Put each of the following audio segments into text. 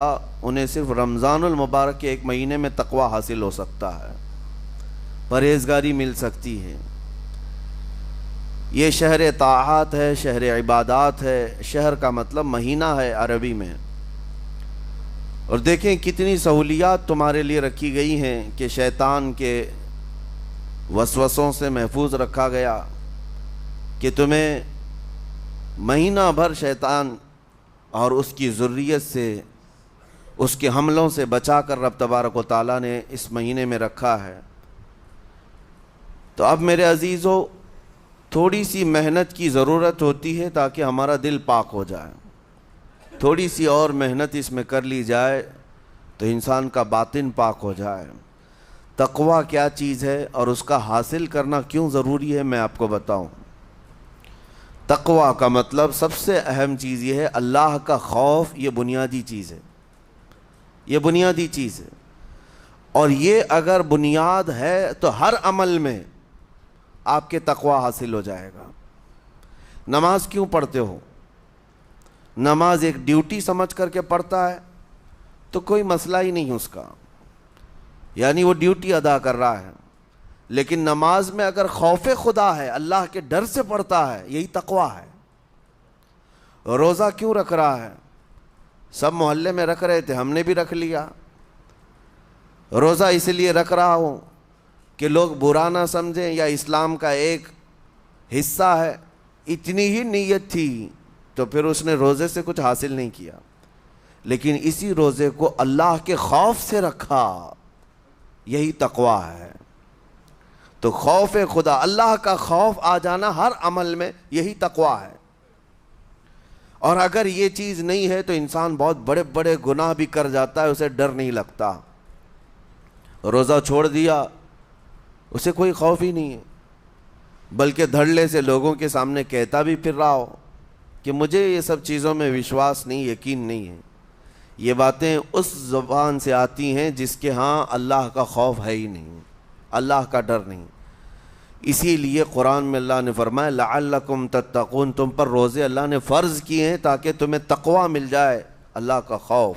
انہیں صرف رمضان المبارک کے ایک مہینے میں تقوی حاصل ہو سکتا ہے، پرہیزگاری مل سکتی ہے۔ یہ شہر طاعات ہے، شہر عبادات ہے، شہر کا مطلب مہینہ ہے عربی میں۔ اور دیکھیں کتنی سہولیات تمہارے لیے رکھی گئی ہیں کہ شیطان کے وسوسوں سے محفوظ رکھا گیا، کہ تمہیں مہینہ بھر شیطان اور اس کی ذریت سے، اس کے حملوں سے بچا کر رب تبارک و تعالیٰ نے اس مہینے میں رکھا ہے۔ تو اب میرے عزیزو، تھوڑی سی محنت کی ضرورت ہوتی ہے تاکہ ہمارا دل پاک ہو جائے۔ تھوڑی سی اور محنت اس میں کر لی جائے تو انسان کا باطن پاک ہو جائے۔ تقوی کیا چیز ہے اور اس کا حاصل کرنا کیوں ضروری ہے، میں آپ کو بتاؤں۔ تقوی کا مطلب سب سے اہم چیز یہ ہے، اللہ کا خوف۔ یہ بنیادی چیز ہے، یہ بنیادی چیز ہے، اور یہ اگر بنیاد ہے تو ہر عمل میں آپ کے تقوی حاصل ہو جائے گا۔ نماز کیوں پڑھتے ہو؟ نماز ایک ڈیوٹی سمجھ کر کے پڑھتا ہے تو کوئی مسئلہ ہی نہیں اس کا، یعنی وہ ڈیوٹی ادا کر رہا ہے۔ لیکن نماز میں اگر خوف خدا ہے، اللہ کے ڈر سے پڑھتا ہے، یہی تقوی ہے۔ روزہ کیوں رکھ رہا ہے؟ سب محلے میں رکھ رہے تھے، ہم نے بھی رکھ لیا۔ روزہ اس لیے رکھ رہا ہوں کہ لوگ برا نہ سمجھیں، یا اسلام کا ایک حصہ ہے۔ اتنی ہی نیت تھی تو پھر اس نے روزے سے کچھ حاصل نہیں کیا، لیکن اسی روزے کو اللہ کے خوف سے رکھا، یہی تقوی ہے۔ تو خوف خدا، اللہ کا خوف آ جانا ہر عمل میں، یہی تقوی ہے۔ اور اگر یہ چیز نہیں ہے تو انسان بہت بڑے بڑے گناہ بھی کر جاتا ہے، اسے ڈر نہیں لگتا۔ روزہ چھوڑ دیا، اسے کوئی خوف ہی نہیں ہے، بلکہ دھڑلے سے لوگوں کے سامنے کہتا بھی پھر رہا ہو کہ مجھے یہ سب چیزوں میں وشواس نہیں، یقین نہیں ہے۔ یہ باتیں اس زبان سے آتی ہیں جس کے ہاں اللہ کا خوف ہے ہی نہیں، اللہ کا ڈر نہیں۔ اسی لیے قرآن میں اللہ نے فرمایا لعلکم تتقون، تم پر روزے اللہ نے فرض کیے ہیں تاکہ تمہیں تقوی مل جائے، اللہ کا خوف۔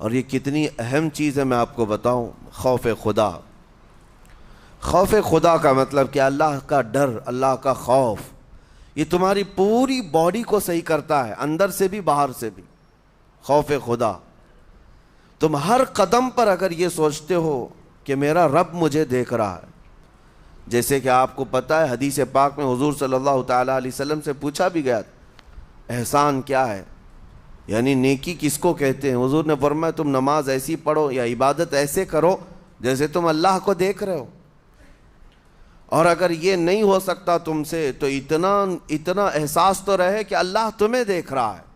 اور یہ کتنی اہم چیز ہے میں آپ کو بتاؤں، خوف خدا۔ خوف خدا کا مطلب کہ اللہ کا ڈر، اللہ کا خوف، یہ تمہاری پوری باڈی کو صحیح کرتا ہے، اندر سے بھی باہر سے بھی۔ خوف خدا، تم ہر قدم پر اگر یہ سوچتے ہو کہ میرا رب مجھے دیکھ رہا ہے، جیسے کہ آپ کو پتہ ہے حدیث پاک میں حضور صلی اللہ تعالیٰ علیہ وسلم سے پوچھا بھی گیا احسان کیا ہے، یعنی نیکی کس کو کہتے ہیں؟ حضور نے فرمایا تم نماز ایسی پڑھو یا عبادت ایسے کرو جیسے تم اللہ کو دیکھ رہے ہو۔ اور اگر یہ نہیں ہو سکتا تم سے تو اتنا احساس تو رہے کہ اللہ تمہیں دیکھ رہا ہے۔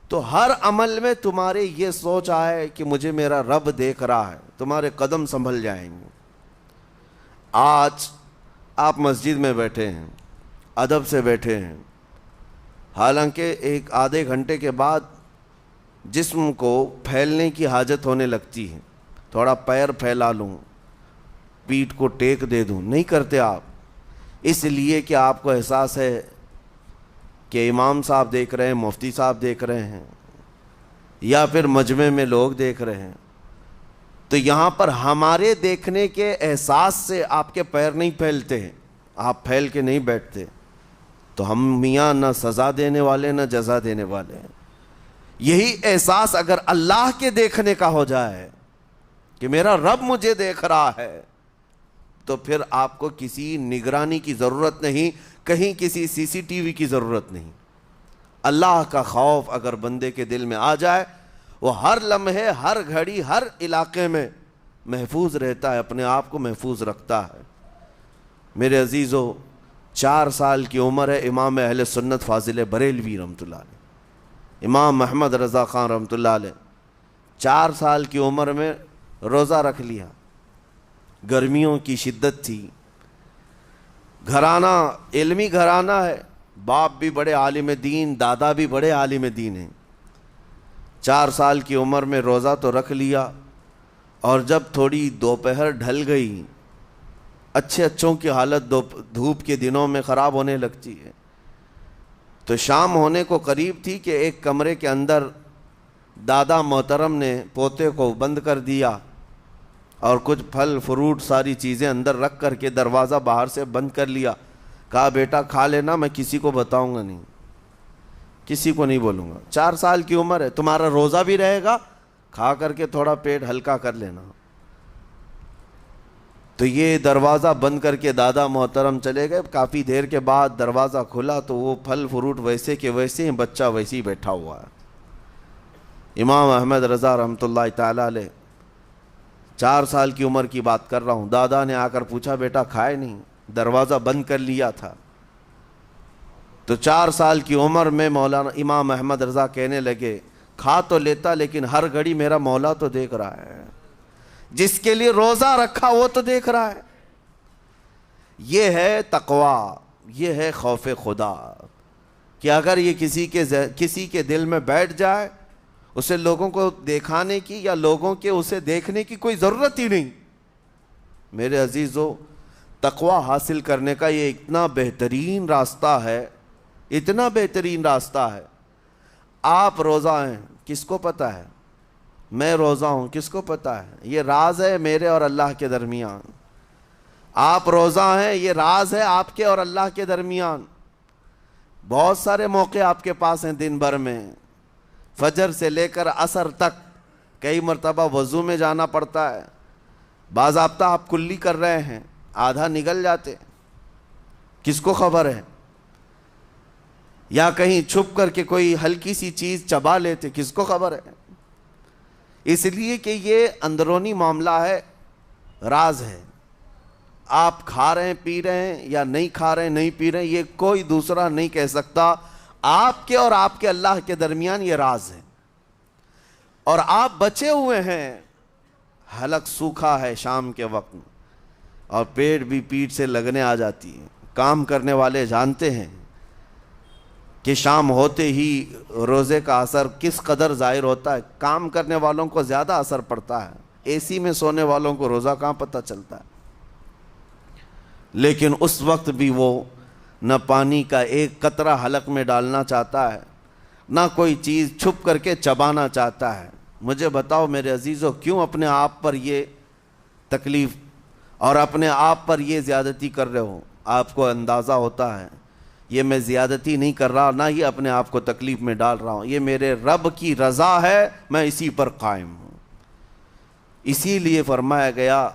تو ہر عمل میں تمہارے یہ سوچ آئے کہ مجھے میرا رب دیکھ رہا ہے، تمہارے قدم سنبھل جائیں گے۔ آج آپ مسجد میں بیٹھے ہیں، ادب سے بیٹھے ہیں، حالانکہ ایک آدھے گھنٹے کے بعد جسم کو پھیلنے کی حاجت ہونے لگتی ہے، تھوڑا پیر پھیلا لوں، پیٹھ کو ٹیک دے دوں، نہیں کرتے آپ، اس لیے کہ آپ کو احساس ہے کہ امام صاحب دیکھ رہے ہیں، مفتی صاحب دیکھ رہے ہیں، یا پھر مجمع میں لوگ دیکھ رہے ہیں۔ تو یہاں پر ہمارے دیکھنے کے احساس سے آپ کے پیر نہیں پھیلتے ہیں، آپ پھیل کے نہیں بیٹھتے۔ تو ہم میاں نہ سزا دینے والے نہ جزا دینے والے ہیں۔ یہی احساس اگر اللہ کے دیکھنے کا ہو جائے کہ میرا رب مجھے دیکھ رہا ہے، تو پھر آپ کو کسی نگرانی کی ضرورت نہیں، کہیں کسی سی سی ٹی وی کی ضرورت نہیں۔ اللہ کا خوف اگر بندے کے دل میں آ جائے، وہ ہر لمحے، ہر گھڑی، ہر علاقے میں محفوظ رہتا ہے، اپنے آپ کو محفوظ رکھتا ہے۔ میرے عزیزو، 4 سال کی عمر ہے امام اہل سنت فاضل بریلوی رحمۃ اللہ علیہ، امام محمد رضا خان رحمۃ اللہ علیہ، 4 سال کی عمر میں روزہ رکھ لیا۔ گرمیوں کی شدت تھی، گھرانہ علمی گھرانہ ہے، باپ بھی بڑے عالم دین، دادا بھی بڑے عالم دین ہیں۔ 4 سال کی عمر میں روزہ تو رکھ لیا، اور جب تھوڑی دوپہر ڈھل گئی، اچھوں کی حالت دھوپ کے دنوں میں خراب ہونے لگتی ہے، تو شام ہونے کو قریب تھی کہ ایک کمرے کے اندر دادا محترم نے پوتے کو بند کر دیا اور کچھ پھل فروٹ ساری چیزیں اندر رکھ کر کے دروازہ باہر سے بند کر لیا. کہا بیٹا کھا لینا, میں کسی کو بتاؤں گا نہیں, کسی کو نہیں بولوں گا. 4 سال کی عمر ہے, تمہارا روزہ بھی رہے گا, کھا کر کے تھوڑا پیٹ ہلکا کر لینا. تو یہ دروازہ بند کر کے دادا محترم چلے گئے. کافی دیر کے بعد دروازہ کھلا تو وہ پھل فروٹ ویسے کے ویسے ہیں, بچہ ویسے ہی بیٹھا ہوا ہے. امام احمد رضا رحمۃ اللہ تعالی علیہ, 4 سال کی عمر کی بات کر رہا ہوں. دادا نے آ کر پوچھا بیٹا کھائے نہیں, دروازہ بند کر لیا تھا. تو 4 سال کی عمر میں مولانا امام احمد رضا کہنے لگے کھا تو لیتا لیکن ہر گھڑی میرا مولا تو دیکھ رہا ہے, جس کے لیے روزہ رکھا وہ تو دیکھ رہا ہے. یہ ہے تقویٰ, یہ ہے خوف خدا, کہ اگر یہ کسی کے دل میں بیٹھ جائے, اسے لوگوں کو دکھانے کی یا لوگوں کے اسے دیکھنے کی کوئی ضرورت ہی نہیں. میرے عزیزو, تقویٰ حاصل کرنے کا یہ اتنا بہترین راستہ ہے, اتنا بہترین راستہ ہے. آپ روزہ ہیں, کس کو پتہ ہے؟ میں روزہ ہوں, کس کو پتہ ہے؟ یہ راز ہے میرے اور اللہ کے درمیان. آپ روزہ ہیں, یہ راز ہے آپ کے اور اللہ کے درمیان. بہت سارے موقع آپ کے پاس ہیں دن بھر میں, فجر سے لے کر عصر تک. کئی مرتبہ وضو میں جانا پڑتا ہے, باضابطہ آپ کلی کر رہے ہیں, آدھا نگل جاتے, کس کو خبر ہے؟ یا کہیں چھپ کر کے کوئی ہلکی سی چیز چبا لیتے, کس کو خبر ہے؟ اس لیے کہ یہ اندرونی معاملہ ہے, راز ہے. آپ کھا رہے ہیں پی رہے ہیں یا نہیں کھا رہے ہیں نہیں پی رہے ہیں, یہ کوئی دوسرا نہیں کہہ سکتا. آپ کے اور آپ کے اللہ کے درمیان یہ راز ہے. اور آپ بچے ہوئے ہیں, حلق سوکھا ہے شام کے وقت میں, اور پیٹ بھی پیٹ سے لگنے آ جاتی ہے. کام کرنے والے جانتے ہیں کہ شام ہوتے ہی روزے کا اثر کس قدر ظاہر ہوتا ہے. کام کرنے والوں کو زیادہ اثر پڑتا ہے, اے سی میں سونے والوں کو روزہ کہاں پتہ چلتا ہے. لیکن اس وقت بھی وہ نہ پانی کا ایک قطرہ حلق میں ڈالنا چاہتا ہے, نہ کوئی چیز چھپ کر کے چبانا چاہتا ہے. مجھے بتاؤ میرے عزیزو, کیوں اپنے آپ پر یہ تکلیف اور اپنے آپ پر یہ زیادتی کر رہے ہو؟ آپ کو اندازہ ہوتا ہے یہ میں زیادتی نہیں کر رہا, نہ یہ اپنے آپ کو تکلیف میں ڈال رہا ہوں, یہ میرے رب کی رضا ہے, میں اسی پر قائم ہوں. اسی لیے فرمایا گیا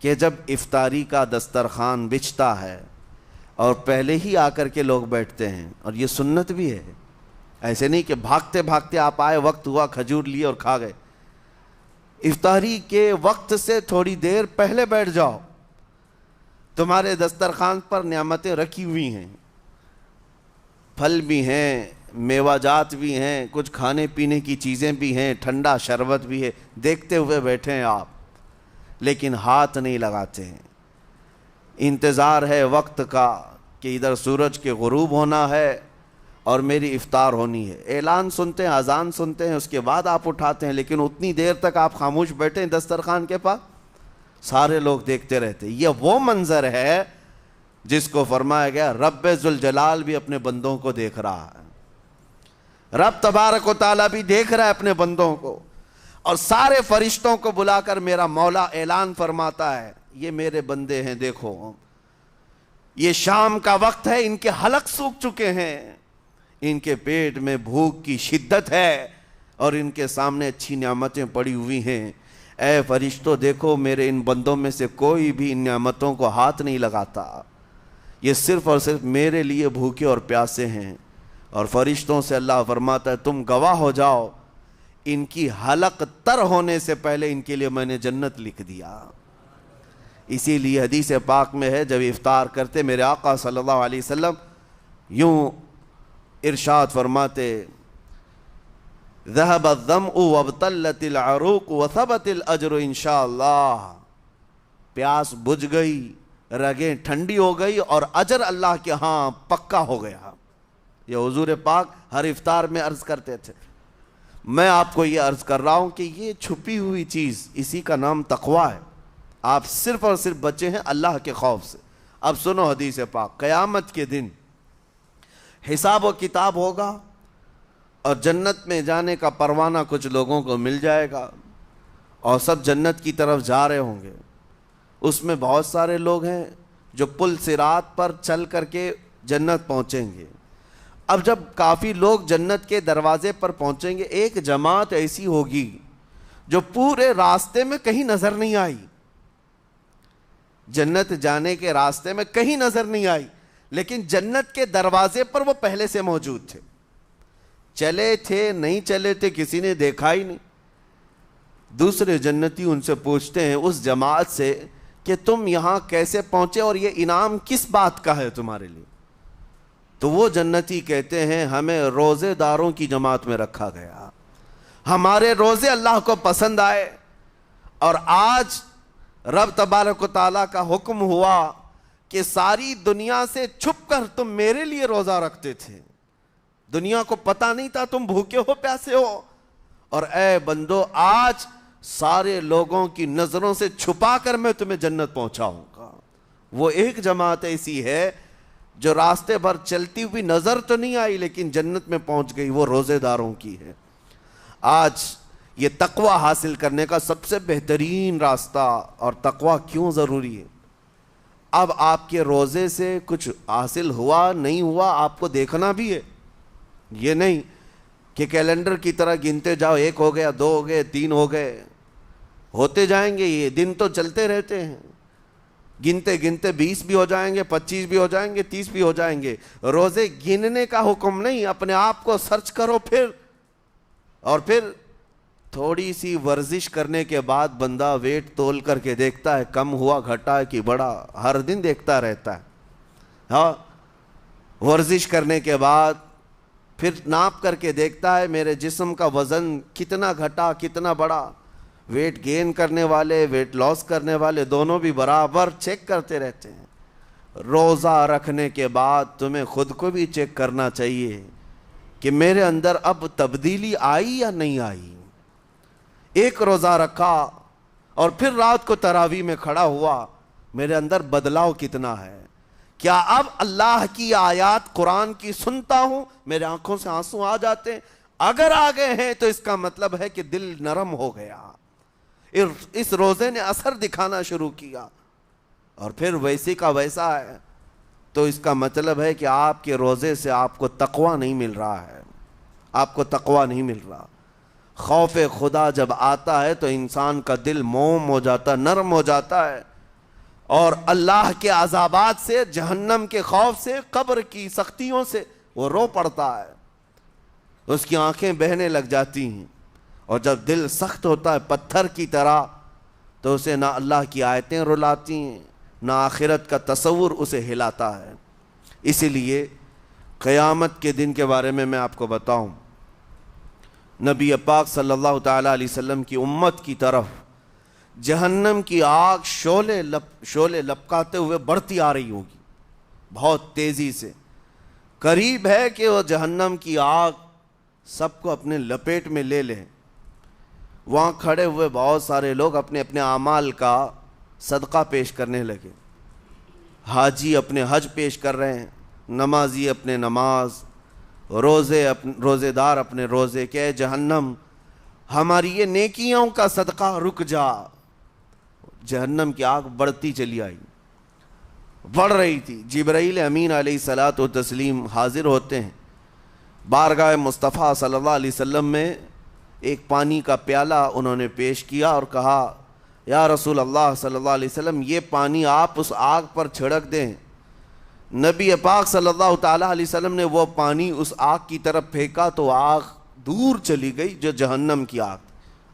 کہ جب افطاری کا دسترخوان بچھتا ہے اور پہلے ہی آ کر کے لوگ بیٹھتے ہیں, اور یہ سنت بھی ہے, ایسے نہیں کہ بھاگتے بھاگتے آپ آئے, وقت ہوا کھجور لیے اور کھا گئے. افطاری کے وقت سے تھوڑی دیر پہلے بیٹھ جاؤ, تمہارے دسترخوان پر نعمتیں رکھی ہوئی ہیں, پھل بھی ہیں, میوہ جات بھی ہیں, کچھ کھانے پینے کی چیزیں بھی ہیں, ٹھنڈا شربت بھی ہے, دیکھتے ہوئے بیٹھے ہیں آپ, لیکن ہاتھ نہیں لگاتے ہیں. انتظار ہے وقت کا کہ ادھر سورج کے غروب ہونا ہے اور میری افطار ہونی ہے. اعلان سنتے ہیں, اذان سنتے ہیں, اس کے بعد آپ اٹھاتے ہیں, لیکن اتنی دیر تک آپ خاموش بیٹھے ہیں دسترخوان کے پاس, سارے لوگ دیکھتے رہتے. یہ وہ منظر ہے جس کو فرمایا گیا رب ذوالجلال بھی اپنے بندوں کو دیکھ رہا ہے, رب تبارک و تعالیٰ بھی دیکھ رہا ہے اپنے بندوں کو. اور سارے فرشتوں کو بلا کر میرا مولا اعلان فرماتا ہے, یہ میرے بندے ہیں, دیکھو یہ شام کا وقت ہے, ان کے حلق سوکھ چکے ہیں, ان کے پیٹ میں بھوک کی شدت ہے, اور ان کے سامنے اچھی نعمتیں پڑی ہوئی ہیں. اے فرشتوں دیکھو, میرے ان بندوں میں سے کوئی بھی ان نعمتوں کو ہاتھ نہیں لگاتا, یہ صرف اور صرف میرے لیے بھوکے اور پیاسے ہیں. اور فرشتوں سے اللہ فرماتا ہے تم گواہ ہو جاؤ, ان کی حلق تر ہونے سے پہلے ان کے لیے میں نے جنت لکھ دیا. اسی لیے حدیث پاک میں ہے, جب افطار کرتے میرے آقا صلی اللہ علیہ وسلم یوں ارشاد فرماتے, ذهب الظمأ وابتلت العروق وثبت الاجر انشاءاللہ. پیاس بجھ گئی, رگیں ٹھنڈی ہو گئی, اور اجر اللہ کے ہاں پکا ہو گیا. یہ حضور پاک ہر افطار میں عرض کرتے تھے. میں آپ کو یہ عرض کر رہا ہوں کہ یہ چھپی ہوئی چیز, اسی کا نام تقویٰ ہے. آپ صرف اور صرف بچے ہیں اللہ کے خوف سے. اب سنو حدیث پاک, قیامت کے دن حساب و کتاب ہوگا, اور جنت میں جانے کا پروانہ کچھ لوگوں کو مل جائے گا اور سب جنت کی طرف جا رہے ہوں گے۔ اس میں بہت سارے لوگ ہیں جو پل صراط پر چل کر کے جنت پہنچیں گے۔ اب جب کافی لوگ جنت کے دروازے پر پہنچیں گے، ایک جماعت ایسی ہوگی جو پورے راستے میں کہیں نظر نہیں آئی، جنت جانے کے راستے میں کہیں نظر نہیں آئی، لیکن جنت کے دروازے پر وہ پہلے سے موجود تھے، چلے تھے نہیں چلے تھے کسی نے دیکھا ہی نہیں۔ دوسرے جنتی ان سے پوچھتے ہیں اس جماعت سے کہ تم یہاں کیسے پہنچے اور یہ انعام کس بات کا ہے تمہارے لیے؟ تو وہ جنتی کہتے ہیں ہمیں روزے داروں کی جماعت میں رکھا گیا، ہمارے روزے اللہ کو پسند آئے، اور آج رب تبارک و تعالیٰ کا حکم ہوا کہ ساری دنیا سے چھپ کر تم میرے لیے روزہ رکھتے تھے، دنیا کو پتا نہیں تھا تم بھوکے ہو پیاسے ہو، اور اے بندو آج سارے لوگوں کی نظروں سے چھپا کر میں تمہیں جنت پہنچاؤں گا۔ وہ ایک جماعت ایسی ہے جو راستے بھر چلتی ہوئی نظر تو نہیں آئی لیکن جنت میں پہنچ گئی، وہ روزے داروں کی ہے۔ آج یہ تقوی حاصل کرنے کا سب سے بہترین راستہ، اور تقوی کیوں ضروری ہے؟ اب آپ کے روزے سے کچھ حاصل ہوا نہیں ہوا آپ کو دیکھنا بھی ہے، یہ نہیں کہ کیلنڈر کی طرح گنتے جاؤ، 1 ہو گیا، 2 ہو گئے، 3 ہو گئے، ہوتے جائیں گے، یہ دن تو چلتے رہتے ہیں، گنتے گنتے 20 بھی ہو جائیں گے، 25 بھی ہو جائیں گے، 30 بھی ہو جائیں گے۔ روزے گننے کا حکم نہیں، اپنے آپ کو سرچ کرو پھر تھوڑی سی ورزش کرنے کے بعد بندہ ویٹ تول کر کے دیکھتا ہے کم ہوا گھٹا ہے کہ بڑا، ہر دن دیکھتا رہتا ہے۔ ہاں، ورزش کرنے کے بعد پھر ناپ کر کے دیکھتا ہے میرے جسم کا وزن کتنا گھٹا کتنا بڑا۔ ویٹ گین کرنے والے ویٹ لاس کرنے والے دونوں بھی برابر چیک کرتے رہتے ہیں۔ روزہ رکھنے کے بعد تمہیں خود کو بھی چیک کرنا چاہیے کہ میرے اندر اب تبدیلی آئی یا نہیں آئی۔ ایک روزہ رکھا اور پھر رات کو تراویح میں کھڑا ہوا، میرے اندر بدلاؤ کتنا ہے؟ کیا اب اللہ کی آیات قرآن کی سنتا ہوں، میرے آنکھوں سے آنسو آ جاتے ہیں؟ اگر آ گئے ہیں تو اس کا مطلب ہے کہ دل نرم ہو گیا، اس روزے نے اثر دکھانا شروع کیا، اور پھر ویسے کا ویسا ہے، تو اس کا مطلب ہے کہ آپ کے روزے سے آپ کو تقوی نہیں مل رہا ہے، آپ کو تقوی نہیں مل رہا۔ خوف خدا جب آتا ہے تو انسان کا دل موم ہو جاتا، نرم ہو جاتا ہے، اور اللہ کے عذابات سے، جہنم کے خوف سے، قبر کی سختیوں سے وہ رو پڑتا ہے، اس کی آنکھیں بہنے لگ جاتی ہیں، اور جب دل سخت ہوتا ہے پتھر کی طرح تو اسے نہ اللہ کی آیتیں رلاتی ہیں نہ آخرت کا تصور اسے ہلاتا ہے۔ اسی لیے قیامت کے دن کے بارے میں آپ کو بتاؤں، نبی پاک صلی اللہ تعالیٰ علیہ وسلم کی امت کی طرف جہنم کی آگ شعلے لپکاتے ہوئے بڑھتی آ رہی ہوگی بہت تیزی سے، قریب ہے کہ وہ جہنم کی آگ سب کو اپنے لپیٹ میں لے لیں۔ وہاں کھڑے ہوئے بہت سارے لوگ اپنے اپنے اعمال کا صدقہ پیش کرنے لگے، حاجی اپنے حج پیش کر رہے ہیں، نمازی اپنے نماز، روزے دار اپنے روزے، کہ اے جہنم ہماری یہ نیکیوں کا صدقہ رک جا۔ جہنم کی آگ بڑھتی چلی آئی، بڑھ رہی تھی۔ جبرائیل امین علیہ الصلاۃ والتسلیم حاضر ہوتے ہیں بارگاہ مصطفیٰ صلی اللہ علیہ وسلم میں، ایک پانی کا پیالہ انہوں نے پیش کیا اور کہا یا رسول اللہ صلی اللہ علیہ وسلم یہ پانی آپ اس آگ پر چھڑک دیں۔ نبی پاک صلی اللہ تعالیٰ علیہ وسلم نے وہ پانی اس آگ کی طرف پھینکا تو آگ دور چلی گئی، جو جہنم کی آگ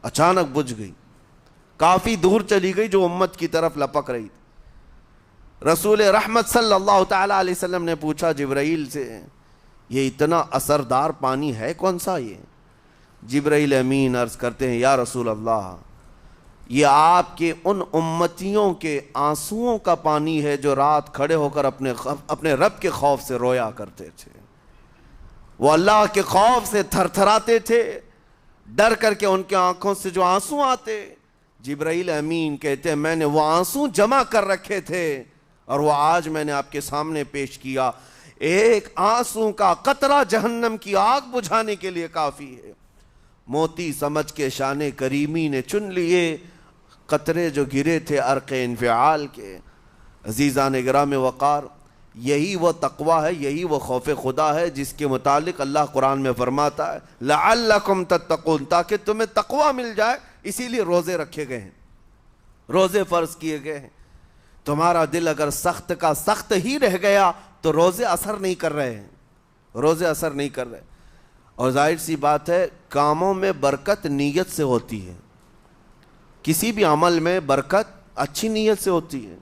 اچانک بجھ گئی، کافی دور چلی گئی جو امت کی طرف لپک رہی تھی۔ رسول رحمت صلی اللہ تعالیٰ علیہ وسلم نے پوچھا جبرائیل سے یہ اتنا اثردار پانی ہے کون سا؟ یہ جبرائیل امین عرض کرتے ہیں یا رسول اللہ یہ آپ کے ان امتیوں کے آنسوؤں کا پانی ہے جو رات کھڑے ہو کر اپنے رب کے خوف سے رویا کرتے تھے، وہ اللہ کے خوف سے تھر تھراتے تھے، ڈر کر کے ان کے آنکھوں سے جو آنسو آتے۔ جبرائیل امین کہتے ہیں میں نے وہ آنسو جمع کر رکھے تھے اور وہ آج میں نے آپ کے سامنے پیش کیا۔ ایک آنسو کا قطرہ جہنم کی آگ بجھانے کے لیے کافی ہے۔ موتی سمجھ کے شان کریمی نے چن لیے قطرے جو گرے تھے عرق انفعال کے۔ عزیزان گرام وقار، یہی وہ تقوی ہے، یہی وہ خوف خدا ہے جس کے متعلق اللہ قرآن میں فرماتا ہے لعلکم تتقون، تاکہ تمہیں تقوی مل جائے، اسی لیے روزے رکھے گئے ہیں، روزے فرض کیے گئے ہیں۔ تمہارا دل اگر سخت کا سخت ہی رہ گیا تو روزے اثر نہیں کر رہے ہیں، روزے اثر نہیں کر رہے۔ اور ظاہر سی بات ہے کاموں میں برکت نیت سے ہوتی ہے، کسی بھی عمل میں برکت اچھی نیت سے ہوتی ہے۔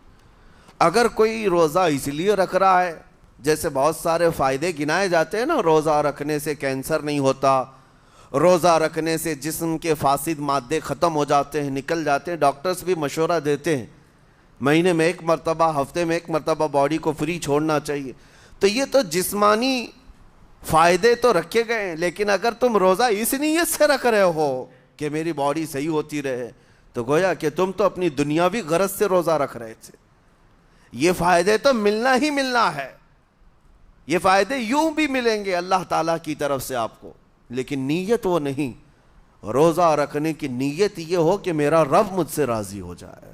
اگر کوئی روزہ اس لیے رکھ رہا ہے، جیسے بہت سارے فائدے گنائے جاتے ہیں نا، روزہ رکھنے سے کینسر نہیں ہوتا، روزہ رکھنے سے جسم کے فاسد مادے ختم ہو جاتے ہیں، نکل جاتے ہیں، ڈاکٹرز بھی مشورہ دیتے ہیں مہینے میں ایک مرتبہ، ہفتے میں ایک مرتبہ باڈی کو فری چھوڑنا چاہیے۔ تو یہ تو جسمانی فائدے تو رکھے گئے ہیں، لیکن اگر تم روزہ اس نیت سے رکھ رہے ہو کہ میری باڈی صحیح ہوتی رہے، تو گویا کہ تم تو اپنی دنیاوی غرض سے روزہ رکھ رہے تھے۔ یہ فائدے تو ملنا ہی ملنا ہے، یہ فائدے یوں بھی ملیں گے اللہ تعالیٰ کی طرف سے آپ کو، لیکن نیت وہ نہیں۔ روزہ رکھنے کی نیت یہ ہو کہ میرا رب مجھ سے راضی ہو جائے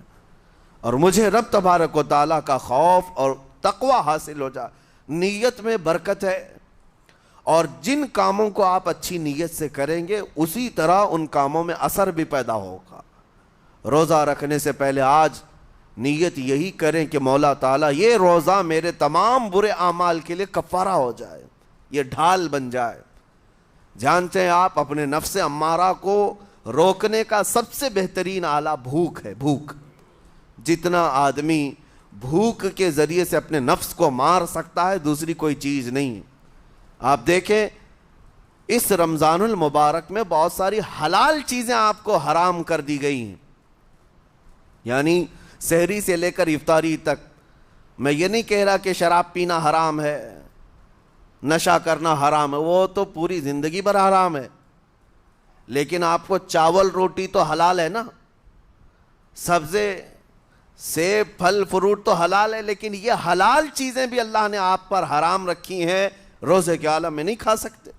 اور مجھے رب تبارک و تعالیٰ کا خوف اور تقوی حاصل ہو جائے۔ نیت میں برکت ہے، اور جن کاموں کو آپ اچھی نیت سے کریں گے اسی طرح ان کاموں میں اثر بھی پیدا ہوگا۔ روزہ رکھنے سے پہلے آج نیت یہی کریں کہ مولا تعالیٰ یہ روزہ میرے تمام برے اعمال کے لیے کفارہ ہو جائے، یہ ڈھال بن جائے۔ جانتے ہیں آپ اپنے نفس امارہ کو روکنے کا سب سے بہترین آلہ بھوک ہے، بھوک۔ جتنا آدمی بھوک کے ذریعے سے اپنے نفس کو مار سکتا ہے دوسری کوئی چیز نہیں۔ آپ دیکھیں اس رمضان المبارک میں بہت ساری حلال چیزیں آپ کو حرام کر دی گئی ہیں، یعنی سحری سے لے کر افطاری تک۔ میں یہ نہیں کہہ رہا کہ شراب پینا حرام ہے، نشہ کرنا حرام ہے، وہ تو پوری زندگی بھر حرام ہے، لیکن آپ کو چاول روٹی تو حلال ہے نا، سبزے سیب پھل فروٹ تو حلال ہے، لیکن یہ حلال چیزیں بھی اللہ نے آپ پر حرام رکھی ہیں، روزے کے عالم میں نہیں کھا سکتے۔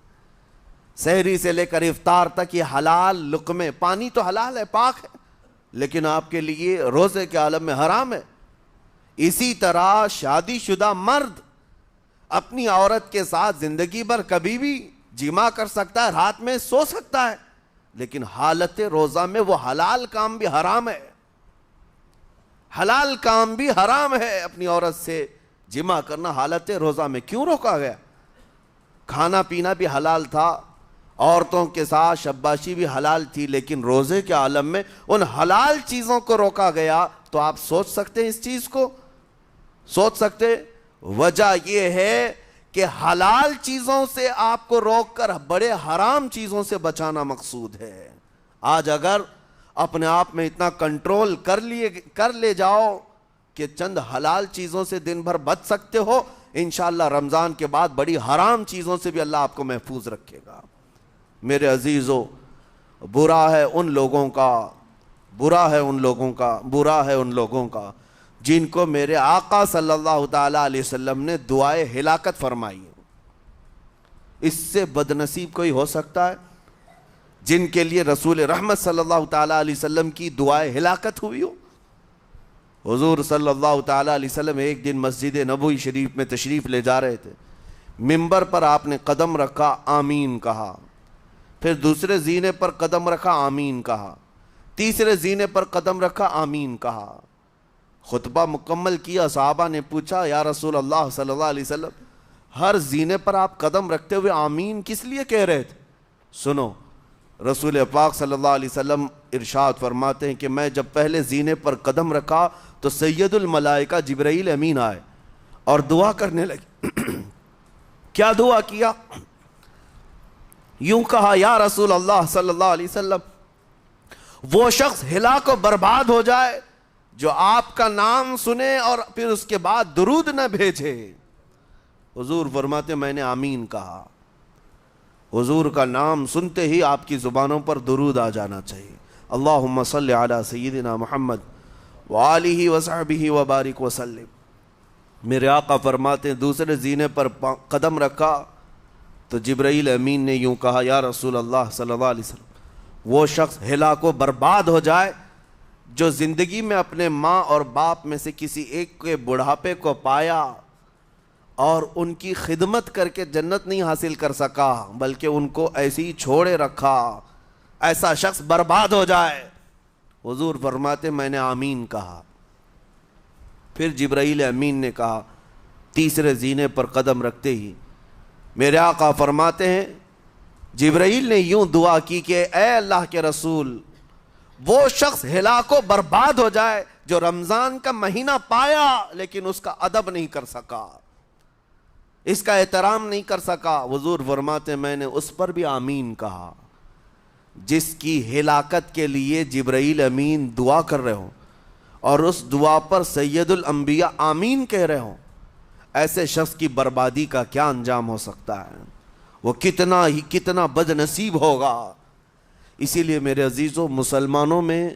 سحری سے لے کر افطار تک یہ حلال لقمے، پانی تو حلال ہے، پاک ہے، لیکن آپ کے لیے روزے کے عالم میں حرام ہے۔ اسی طرح شادی شدہ مرد اپنی عورت کے ساتھ زندگی بھر کبھی بھی جمع کر سکتا ہے، رات میں سو سکتا ہے، لیکن حالت روزہ میں وہ حلال کام بھی حرام ہے، حلال کام بھی حرام ہے۔ اپنی عورت سے جمع کرنا حالت روزہ میں کیوں روکا گیا؟ کھانا پینا بھی حلال تھا، عورتوں کے ساتھ شباشی بھی حلال تھی، لیکن روزے کے عالم میں ان حلال چیزوں کو روکا گیا۔ تو آپ سوچ سکتے ہیں اس چیز کو، سوچ سکتے؟ وجہ یہ ہے کہ حلال چیزوں سے آپ کو روک کر بڑے حرام چیزوں سے بچانا مقصود ہے۔ آج اگر اپنے آپ میں اتنا کنٹرول کر لے جاؤ کہ چند حلال چیزوں سے دن بھر بچ سکتے ہو، انشاءاللہ رمضان کے بعد بڑی حرام چیزوں سے بھی اللہ آپ کو محفوظ رکھے گا۔ میرے عزیزو، برا ہے ان لوگوں کا جن کو میرے آقا صلی اللہ تعالیٰ علیہ وسلم نے دعائے ہلاکت فرمائی۔ اس سے بدنصیب کوئی ہو سکتا ہے؟ جن کے لیے رسول رحمت صلی اللہ تعالیٰ علیہ وسلم کی دعائے ہلاکت ہوئی ہو۔ حضور صلی اللہ تعالیٰ علیہ وسلم ایک دن مسجد نبوی شریف میں تشریف لے جا رہے تھے، منبر پر آپ نے قدم رکھا، آمین کہا، پھر دوسرے زینے پر قدم رکھا، آمین کہا، تیسرے زینے پر قدم رکھا، آمین کہا۔ خطبہ مکمل کیا، صحابہ نے پوچھا یا رسول اللہ صلی اللہ علیہ وسلم ہر زینے پر آپ قدم رکھتے ہوئے آمین کس لیے کہہ رہے تھے؟ سنو، رسول پاک صلی اللہ علیہ وسلم ارشاد فرماتے ہیں کہ میں جب پہلے زینے پر قدم رکھا تو سید الملائکہ جبرائیل امین آئے اور دعا کرنے لگے۔ کیا دعا کیا؟ یوں کہا، یا رسول اللہ صلی اللہ علیہ وسلم وہ شخص ہلاک و برباد ہو جائے جو آپ کا نام سنے اور پھر اس کے بعد درود نہ بھیجے۔ حضور فرماتے میں نے آمین کہا۔ حضور کا نام سنتے ہی آپ کی زبانوں پر درود آ جانا چاہیے۔ اللہم صلی علی سیدنا محمد وآلہ وصحبہ وبارک وسلم۔ میرے آقا فرماتے ہیں دوسرے زینے پر قدم رکھا تو جبرائیل امین نے یوں کہا یا رسول اللہ صلی اللہ علیہ وسلم وہ شخص ہلاک و برباد ہو جائے جو زندگی میں اپنے ماں اور باپ میں سے کسی ایک کے بڑھاپے کو پایا اور ان کی خدمت کر کے جنت نہیں حاصل کر سکا بلکہ ان کو ایسے ہی چھوڑے رکھا، ایسا شخص برباد ہو جائے۔ حضور فرماتے میں نے آمین کہا۔ پھر جبرائیل امین نے کہا تیسرے زینے پر قدم رکھتے ہی میرے آقا فرماتے ہیں جبرائیل نے یوں دعا کی کہ اے اللہ کے رسول وہ شخص ہلاک و برباد ہو جائے جو رمضان کا مہینہ پایا لیکن اس کا ادب نہیں کر سکا، اس کا احترام نہیں کر سکا۔ حضور فرماتے میں نے اس پر بھی آمین کہا۔ جس کی ہلاکت کے لیے جبرائیل امین دعا کر رہے ہوں اور اس دعا پر سید الانبیاء آمین کہہ رہے ہوں، ایسے شخص کی بربادی کا کیا انجام ہو سکتا ہے؟ وہ کتنا بد نصیب ہوگا۔ اسی لیے میرے عزیزوں مسلمانوں میں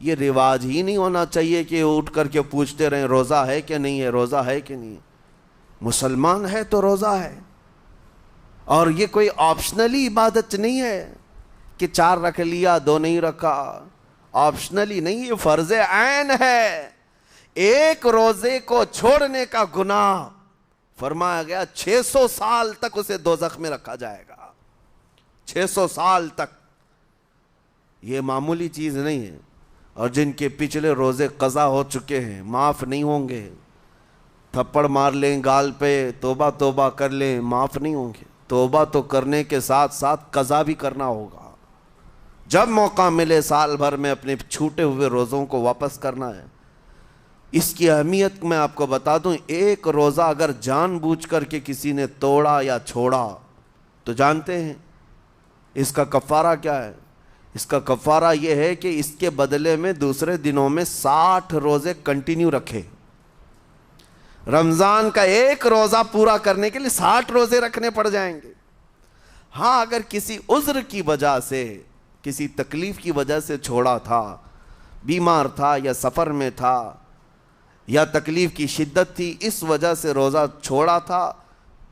یہ رواج ہی نہیں ہونا چاہیے کہ اٹھ کر کے پوچھتے رہیں روزہ ہے کہ نہیں ہے، روزہ ہے کہ نہیں ہے۔ مسلمان ہے تو روزہ ہے، اور یہ کوئی آپشنلی عبادت نہیں ہے کہ 4 رکھ لیا 2 نہیں رکھا، آپشنلی نہیں، یہ فرض عین ہے۔ ایک روزے کو چھوڑنے کا گناہ فرمایا گیا 600 سال تک اسے دوزخ میں رکھا جائے گا، 600 سال تک۔ یہ معمولی چیز نہیں ہے، اور جن کے پچھلے روزے قضا ہو چکے ہیں معاف نہیں ہوں گے، تھپڑ مار لیں گال پہ توبہ توبہ کر لیں معاف نہیں ہوں گے۔ توبہ تو کرنے کے ساتھ ساتھ قضا بھی کرنا ہوگا، جب موقع ملے سال بھر میں اپنے چھوٹے ہوئے روزوں کو واپس کرنا ہے۔ اس کی اہمیت میں آپ کو بتا دوں، ایک روزہ اگر جان بوجھ کر کے کسی نے توڑا یا چھوڑا تو جانتے ہیں اس کا کفارہ کیا ہے؟ اس کا کفارہ یہ ہے کہ اس کے بدلے میں دوسرے دنوں میں 60 روزے کنٹینیو رکھے۔ رمضان کا ایک روزہ پورا کرنے کے لیے 60 روزے رکھنے پڑ جائیں گے۔ ہاں اگر کسی عذر کی وجہ سے، کسی تکلیف کی وجہ سے چھوڑا تھا، بیمار تھا یا سفر میں تھا یا تکلیف کی شدت تھی، اس وجہ سے روزہ چھوڑا تھا،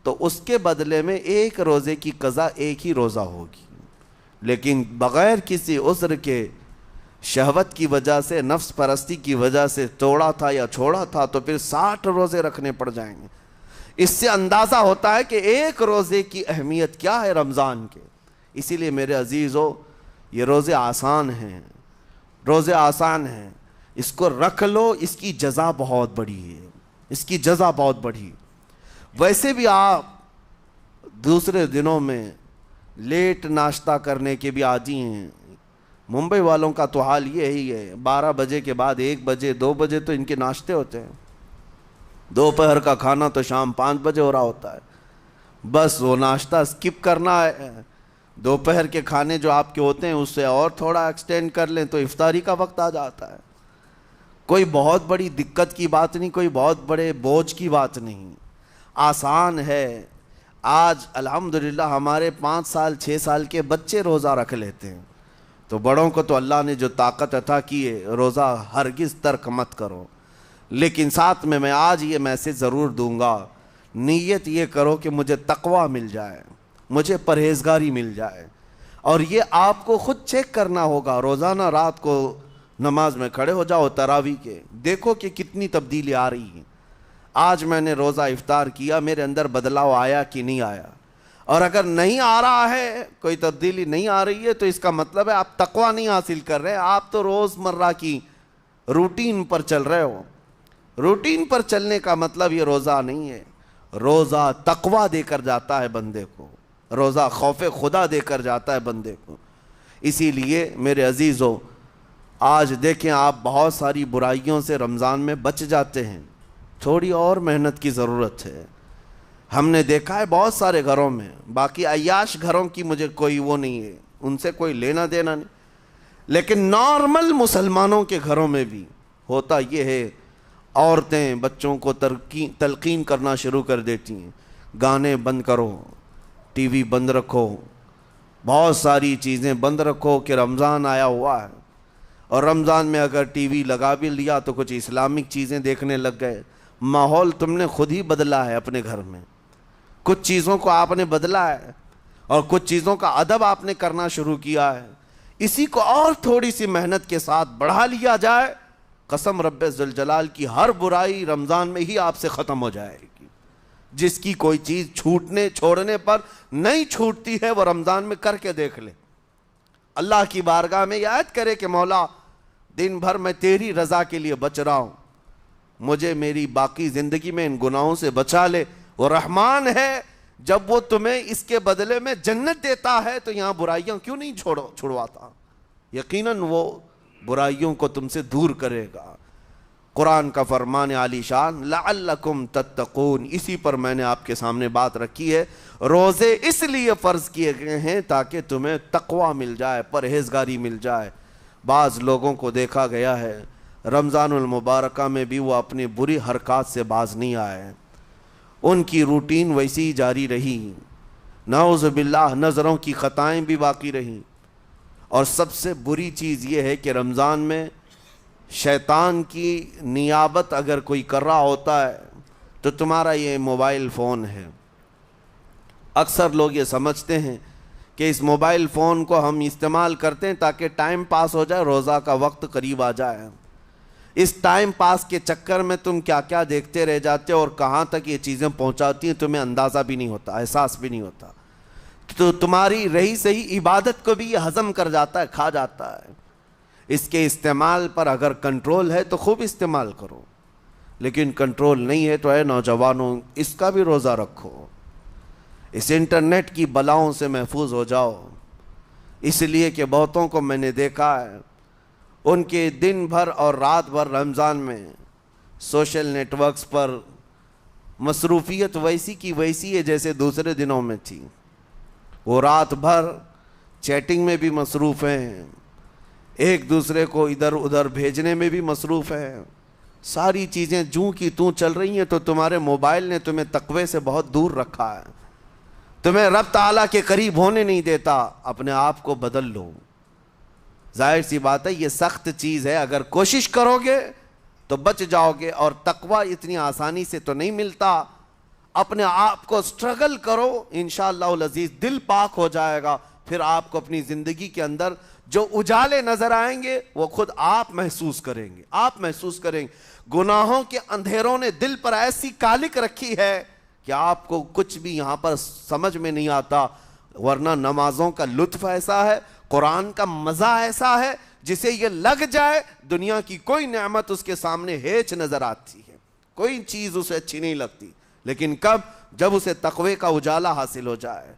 تو اس کے بدلے میں ایک روزے کی قضا ایک ہی روزہ ہوگی۔ لیکن بغیر کسی عذر کے، شہوت کی وجہ سے، نفس پرستی کی وجہ سے توڑا تھا یا چھوڑا تھا تو پھر 60 روزے رکھنے پڑ جائیں گے۔ اس سے اندازہ ہوتا ہے کہ ایک روزے کی اہمیت کیا ہے رمضان کے۔ اسی لیے میرے عزیزو یہ روزے آسان ہیں، روزے آسان ہیں، اس کو رکھ لو، اس کی جزا بہت بڑی ہے، اس کی جزا بہت بڑی۔ ویسے بھی آپ دوسرے دنوں میں لیٹ ناشتہ کرنے کے بھی عادی ہیں۔ ممبئی والوں کا تو حال یہ ہی ہے، 12 بجے کے بعد 1 بجے 2 بجے تو ان کے ناشتے ہوتے ہیں، دوپہر کا کھانا تو شام 5 بجے ہو رہا ہوتا ہے۔ بس وہ ناشتہ سکپ کرنا ہے، دوپہر کے کھانے جو آپ کے ہوتے ہیں اس سے اور تھوڑا ایکسٹینڈ کر لیں تو افطاری کا وقت آ جاتا ہے۔ کوئی بہت بڑی دقت کی بات نہیں، کوئی بہت بڑے بوجھ کی بات نہیں، آسان ہے۔ آج الحمدللہ ہمارے 5 سال 6 سال کے بچے روزہ رکھ لیتے ہیں، تو بڑوں کو تو اللہ نے جو طاقت عطا کی ہے، روزہ ہرگز ترک مت کرو۔ لیکن ساتھ میں آج یہ میسج ضرور دوں گا، نیت یہ کرو کہ مجھے تقویٰ مل جائے، مجھے پرہیزگاری مل جائے، اور یہ آپ کو خود چیک کرنا ہوگا۔ روزانہ رات کو نماز میں کھڑے ہو جاؤ تراویح کے، دیکھو کہ کتنی تبدیلی آ رہی ہے۔ آج میں نے روزہ افطار کیا، میرے اندر بدلاؤ آیا کہ نہیں آیا؟ اور اگر نہیں آ رہا ہے، کوئی تبدیلی نہیں آ رہی ہے، تو اس کا مطلب ہے آپ تقویٰ نہیں حاصل کر رہے، آپ تو روز مرہ کی روٹین پر چل رہے ہو۔ روٹین پر چلنے کا مطلب یہ روزہ نہیں ہے۔ روزہ تقویٰ دے کر جاتا ہے بندے کو، روزہ خوف خدا دے کر جاتا ہے بندے کو۔ اسی لیے میرے عزیزو آج دیکھیں آپ بہت ساری برائیوں سے رمضان میں بچ جاتے ہیں، تھوڑی اور محنت کی ضرورت ہے۔ ہم نے دیکھا ہے بہت سارے گھروں میں، باقی عیاش گھروں کی مجھے کوئی وہ نہیں ہے، ان سے کوئی لینا دینا نہیں، لیکن نارمل مسلمانوں کے گھروں میں بھی ہوتا یہ ہے، عورتیں بچوں کو تلقین کرنا شروع کر دیتی ہیں، گانے بند کرو، ٹی وی بند رکھو، بہت ساری چیزیں بند رکھو کہ رمضان آیا ہوا ہے۔ اور رمضان میں اگر ٹی وی لگا بھی لیا تو کچھ اسلامک چیزیں دیکھنے لگ گئے، ماحول تم نے خود ہی بدلا ہے اپنے گھر میں، کچھ چیزوں کو آپ نے بدلا ہے اور کچھ چیزوں کا ادب آپ نے کرنا شروع کیا ہے، اسی کو اور تھوڑی سی محنت کے ساتھ بڑھا لیا جائے، قسم رب ذوالجلال کی ہر برائی رمضان میں ہی آپ سے ختم ہو جائے گی۔ جس کی کوئی چیز چھوڑنے پر نہیں چھوٹتی ہے وہ رمضان میں کر کے دیکھ لے، اللہ کی بارگاہ میں یاد کرے کہ مولا دن بھر میں تیری رضا کے لیے بچ رہا ہوں، مجھے میری باقی زندگی میں ان گناہوں سے بچا لے۔ وہ رحمان ہے، جب وہ تمہیں اس کے بدلے میں جنت دیتا ہے تو یہاں برائیاں کیوں نہیں چھڑواتا؟ یقیناً وہ برائیوں کو تم سے دور کرے گا۔ قرآن کا فرمان عالی شان لعلکم تتقون، اسی پر میں نے آپ کے سامنے بات رکھی ہے۔ روزے اس لیے فرض کیے گئے ہیں تاکہ تمہیں تقوی مل جائے، پرہیزگاری مل جائے۔ بعض لوگوں کو دیکھا گیا ہے رمضان المبارکہ میں بھی وہ اپنی بری حرکات سے باز نہیں آئے، ان کی روٹین ویسی ہی جاری رہی، نعوذ باللہ نظروں کی خطائیں بھی باقی رہیں۔ اور سب سے بری چیز یہ ہے کہ رمضان میں شیطان کی نیابت اگر کوئی کر رہا ہوتا ہے تو تمہارا یہ موبائل فون ہے۔ اکثر لوگ یہ سمجھتے ہیں کہ اس موبائل فون کو ہم استعمال کرتے ہیں تاکہ ٹائم پاس ہو جائے، روزہ کا وقت قریب آ جائے۔ اس ٹائم پاس کے چکر میں تم کیا کیا دیکھتے رہ جاتے ہو اور کہاں تک یہ چیزیں پہنچاتی ہیں تمہیں اندازہ بھی نہیں ہوتا، احساس بھی نہیں ہوتا، تو تمہاری رہی صحیح عبادت کو بھی یہ ہضم کر جاتا ہے، کھا جاتا ہے۔ اس کے استعمال پر اگر کنٹرول ہے تو خوب استعمال کرو، لیکن کنٹرول نہیں ہے تو اے نوجوانوں اس کا بھی روزہ رکھو، اس انٹرنیٹ کی بلاؤں سے محفوظ ہو جاؤ۔ اس لیے کہ بہتوں کو میں نے دیکھا ہے ان کے دن بھر اور رات بھر رمضان میں سوشل نیٹ ورکس پر مصروفیت ویسی کی ویسی ہے جیسے دوسرے دنوں میں تھی۔ وہ رات بھر چیٹنگ میں بھی مصروف ہیں، ایک دوسرے کو ادھر ادھر بھیجنے میں بھی مصروف ہیں، ساری چیزیں جوں کی توں چل رہی ہیں۔ تو تمہارے موبائل نے تمہیں تقوی سے بہت دور رکھا ہے، تمہیں رب تعالیٰ کے قریب ہونے نہیں دیتا۔ اپنے آپ کو بدل لو۔ ظاہر سی بات ہے یہ سخت چیز ہے، اگر کوشش کرو گے تو بچ جاؤ گے، اور تقوی اتنی آسانی سے تو نہیں ملتا۔ اپنے آپ کو سٹرگل کرو، انشاءاللہ العزیز دل پاک ہو جائے گا، پھر آپ کو اپنی زندگی کے اندر جو اجالے نظر آئیں گے وہ خود آپ محسوس کریں گے، آپ محسوس کریں گے۔ گناہوں کے اندھیروں نے دل پر ایسی کالک رکھی ہے کہ آپ کو کچھ بھی یہاں پر سمجھ میں نہیں آتا، ورنہ نمازوں کا لطف ایسا ہے، قرآن کا مزہ ایسا ہے، جسے یہ لگ جائے دنیا کی کوئی نعمت اس کے سامنے ہیچ نظر آتی ہے، کوئی چیز اسے اچھی نہیں لگتی، لیکن کب؟ جب اسے تقوی کا اجالا حاصل ہو جائے۔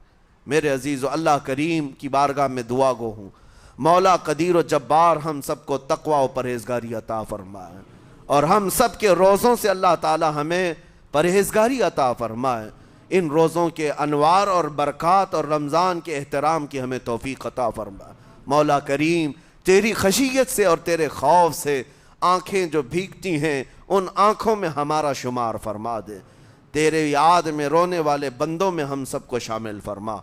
میرے عزیزو، اللہ کریم کی بارگاہ میں دعا گو ہوں، مولا قدیر و جبار ہم سب کو تقوی و پرہیزگاری عطا فرمائے، اور ہم سب کے روزوں سے اللہ تعالی ہمیں پرہیزگاری عطا فرمائے۔ ان روزوں کے انوار اور برکات اور رمضان کے احترام کی ہمیں توفیق عطا فرمائے۔ مولا کریم تیری خشیت سے اور تیرے خوف سے آنکھیں جو بھیگتی ہیں ان آنکھوں میں ہمارا شمار فرما دے، تیرے یاد میں رونے والے بندوں میں ہم سب کو شامل فرما۔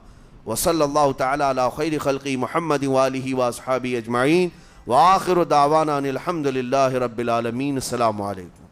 وصلی اللہ تعالی علی خیر خلقی محمد وآلہ واصحابہ اجمعین، وآخر دعوانا ان الحمد للہ رب العالمین۔ السلام علیکم۔